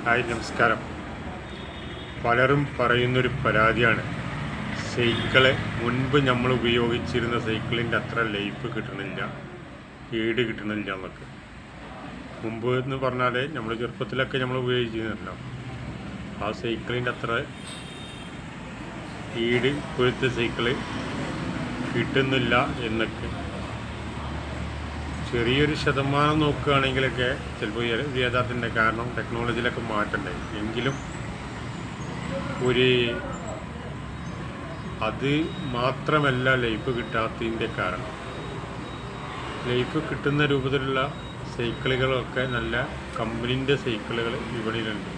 Hi, നമസ്കാരം. പലരും പറയുന്നൊരു പരാതിയാണ്, സൈക്കിള് മുൻപ് നമ്മൾ ഉപയോഗിച്ചിരുന്ന സൈക്കിളിൻ്റെ അത്ര ലൈഫ് കിട്ടണില്ല, ഈട് കിട്ടണില്ല എന്നൊക്കെ. മുമ്പ് എന്ന് പറഞ്ഞാൽ നമ്മൾ ചെറുപ്പത്തിലൊക്കെ നമ്മൾ ഉപയോഗിച്ചിരുന്നല്ലോ, ആ സൈക്കിളിൻ്റെ അത്ര ഈട് ഇപ്പോഴത്തെ സൈക്കിള് കിട്ടുന്നില്ല എന്നൊക്കെ. ചെറിയൊരു ശതമാനം നോക്കുകയാണെങ്കിലൊക്കെ ചിലപ്പോൾ യാഥാർത്ഥ്യമുണ്ട്. കാരണം ടെക്നോളജിയിലൊക്കെ മാറ്റമുണ്ടായി. എങ്കിലും അത് മാത്രമല്ല ലൈഫ് കിട്ടാത്തതിൻ്റെ കാരണം. ലൈഫ് കിട്ടുന്ന രൂപത്തിലുള്ള സൈക്കിളുകളൊക്കെ നല്ല കമ്പനീൻ്റെ സൈക്കിളുകൾ വിപണിയിലുണ്ട്.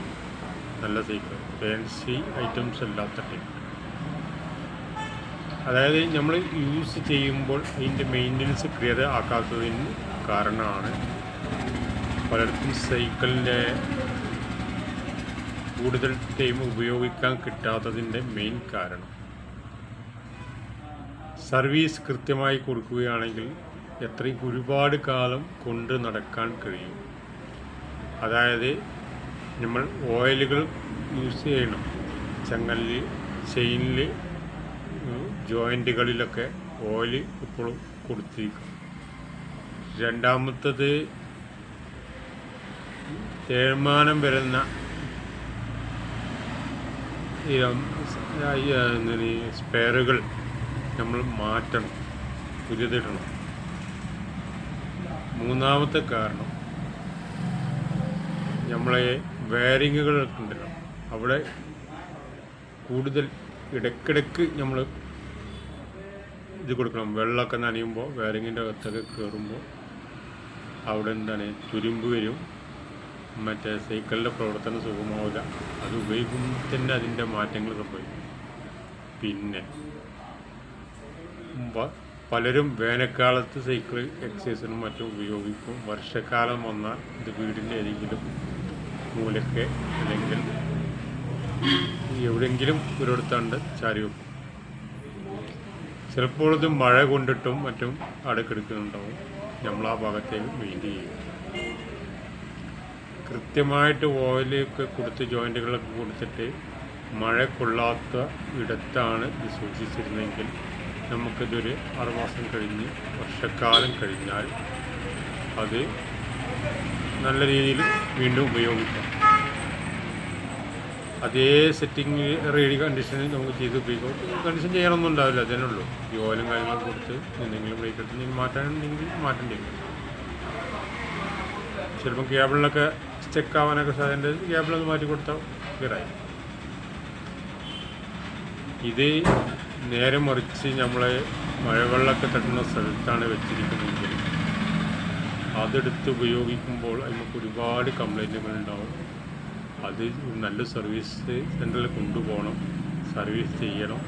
നല്ല സൈക്കിൾ, ഫാൻസി ഐറ്റംസ് അല്ലാത്ത ടൈപ്പ്. അതായത് നമ്മൾ യൂസ് ചെയ്യുമ്പോൾ അതിൻ്റെ മെയിൻ്റനൻസ് ക്ലിയർ ആക്കാത്തതിന് കാരണമാണ് പലർക്കും സൈക്കിളിൻ്റെ കൂടുതൽ ടൈം ഉപയോഗിക്കാൻ കിട്ടാത്തതിൻ്റെ മെയിൻ കാരണം. സർവീസ് കൃത്യമായി കൊടുക്കുകയാണെങ്കിൽ ഒരുപാട് കാലം കൊണ്ട് നടക്കാൻ കഴിയും. അതായത് നമ്മൾ ഓയിലുകൾ യൂസ് ചെയ്യണം. ചങ്ങലിൽ, ചെയിനിൽ, ജോയിൻറ്റുകളിലൊക്കെ ഓയിൽ ഇപ്പോഴും കൊടുത്തിരിക്കും. രണ്ടാമത്തത്, തേയ്മാനം വരുന്ന സ്പെയറുകൾ നമ്മൾ മാറ്റണം, പുതിയതിടണം. മൂന്നാമത്തെ കാരണം, നമ്മളെ വയറിങ്ങുകളൊക്കെ ഉണ്ടല്ലോ, അവിടെ കൂടുതൽ ഇടയ്ക്കിടയ്ക്ക് നമ്മൾ ഇത് കൊടുക്കണം. വെള്ളമൊക്കെ നനയുമ്പോൾ വയറിങ്ങിൻ്റെ അകത്തൊക്കെ കയറുമ്പോൾ അവിടെ തുരുമ്പ് വരും. മറ്റേ സൈക്കിളിൻ്റെ പ്രവർത്തനം സുഗമാവില്ല. അത് ഉപയോഗിക്കുമ്പോൾ തന്നെ അതിൻ്റെ മാറ്റങ്ങൾ സംഭവിക്കും. പിന്നെ പലരും വേനൽക്കാലത്ത് സൈക്കിൾ എക്സസൈസിനും മറ്റും ഉപയോഗിക്കും. വർഷക്കാലം വന്നാൽ ഇത് വീടിൻ്റെ ഏതെങ്കിലും മൂലയ്ക്ക് അല്ലെങ്കിൽ എവിടെയെങ്കിലും ഒരിടത്താണ്ട് ചാരി വെക്കും. ചിലപ്പോൾ ഇത് മഴ കൊണ്ടിട്ടും മറ്റും അടുക്കെടുക്കുന്നുണ്ടാവും. നമ്മൾ ആ ഭാഗത്തേക്ക് മെയിൻറ്റെയിൻ ചെയ്യും. കൃത്യമായിട്ട് ഓയിലൊക്കെ കൊടുത്ത് ജോയിൻറ്റുകളൊക്കെ കൊടുത്തിട്ട് മഴ കൊള്ളാത്ത ഇടത്താണ് ഇത് സൂക്ഷിച്ചിരുന്നെങ്കിൽ നമുക്കിതൊരു 6 മാസം കഴിഞ്ഞ് വർഷക്കാലം കഴിഞ്ഞാൽ അത് നല്ല രീതിയിൽ വീണ്ടും ഉപയോഗിക്കാം. അതേ സെറ്റിംഗ് റെഡി കണ്ടീഷനിൽ നമുക്ക് ചെയ്ത് ഉപയോഗിക്കാം. കണ്ടീഷൻ ചെയ്യാനൊന്നും ഉണ്ടാവില്ല, അതിനുള്ളൂ. ഈ ഓയിലും കാര്യങ്ങളൊക്കെ കൊടുത്ത് എന്തെങ്കിലും ബ്രേക്ക് എടുത്ത് മാറ്റാനുണ്ടെങ്കിൽ മാറ്റേണ്ടി വരും. ചിലപ്പോൾ കേബിളിലൊക്കെ സ്റ്റെക്ക് ആവാനൊക്കെ സാധ്യത. കേബിളൊന്ന് മാറ്റി കൊടുത്താൽ ക്ലിയറായി. ഇത് നേരെ മറിച്ച് നമ്മളെ മഴവെള്ളമൊക്കെ തട്ടുന്ന സ്ഥലത്താണ് വെച്ചിരിക്കുന്നതെങ്കിൽ അതെടുത്ത് ഉപയോഗിക്കുമ്പോൾ നമുക്ക് ഒരുപാട് കംപ്ലൈൻറ്റുകൾ ഉണ്ടാവും. അത് നല്ല സർവീസ് സെൻ്ററിൽ കൊണ്ടുപോകണം, സർവീസ് ചെയ്യണം,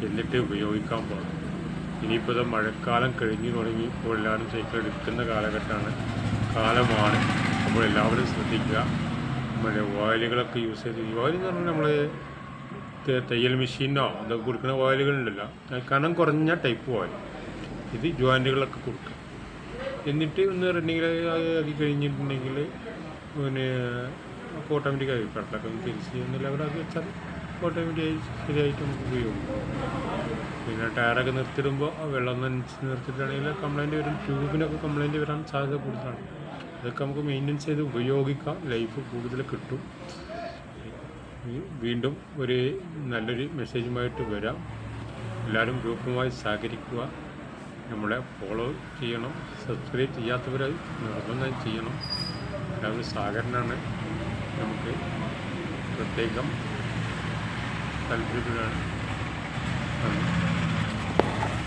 എന്നിട്ട് ഉപയോഗിക്കാൻ പോകണം. ഇനിയിപ്പോൾ ഇത് മഴക്കാലം കഴിഞ്ഞു തുടങ്ങി. ഇപ്പോൾ എല്ലാവരും സൈക്കിൾ എടുക്കുന്ന കാലമാണ്. അപ്പോൾ എല്ലാവരും ശ്രദ്ധിക്കുക. നമ്മുടെ ഓയിലുകളൊക്കെ യൂസ് ചെയ്ത്, ഓയിൽ എന്ന് പറഞ്ഞാൽ നമ്മൾ തയ്യൽ മെഷീനോ അതൊക്കെ കൊടുക്കുന്ന ഓയിലുകളുണ്ടല്ലോ, കനം കുറഞ്ഞ ടൈപ്പ് ഓയിൽ. ഇത് ജോയിൻറ്റുകളൊക്കെ കൊടുക്കുക. എന്നിട്ട് ഒന്ന് റണ്ണിങ്ങിൽ ആക്കി കഴിഞ്ഞിട്ടുണ്ടെങ്കിൽ പിന്നെ ഓട്ടോമാറ്റിക്കായി പെട്ടെന്നൊക്കെ ഒന്ന് തിരിച്ച് ഒന്ന് ലെവലാക്കി വെച്ചാൽ ഓട്ടോമാറ്റിക്കായി ശരിയായിട്ട് നമുക്ക് ഉപയോഗിക്കും. പിന്നെ ടയറൊക്കെ നിർത്തിയിടുമ്പോൾ വെള്ളം നനച്ച് നിർത്തിയിട്ടാണെങ്കിൽ കംപ്ലൈൻറ്റ് വരും. ട്യൂബിനൊക്കെ കംപ്ലൈൻറ്റ് വരാൻ സാധ്യത കൂടുതലാണ്. അതൊക്കെ നമുക്ക് മെയിൻ്റെനൻസ് ചെയ്ത് ഉപയോഗിക്കാം. ലൈഫ് കൂടുതൽ കിട്ടും. വീണ്ടും നല്ലൊരു മെസ്സേജുമായിട്ട് വരാം. എല്ലാവരും ഗ്രൂപ്പുമായി സഹകരിക്കുക. നമ്മളെ ഫോളോ ചെയ്യണം. സബ്സ്ക്രൈബ് ചെയ്യാത്തവരായി നിർബന്ധം ചെയ്യണം. എല്ലാവരും സഹകരണമാണ് നമുക്ക് പ്രത്യേകം താല്പര്യപ്പെടുകയാണ്.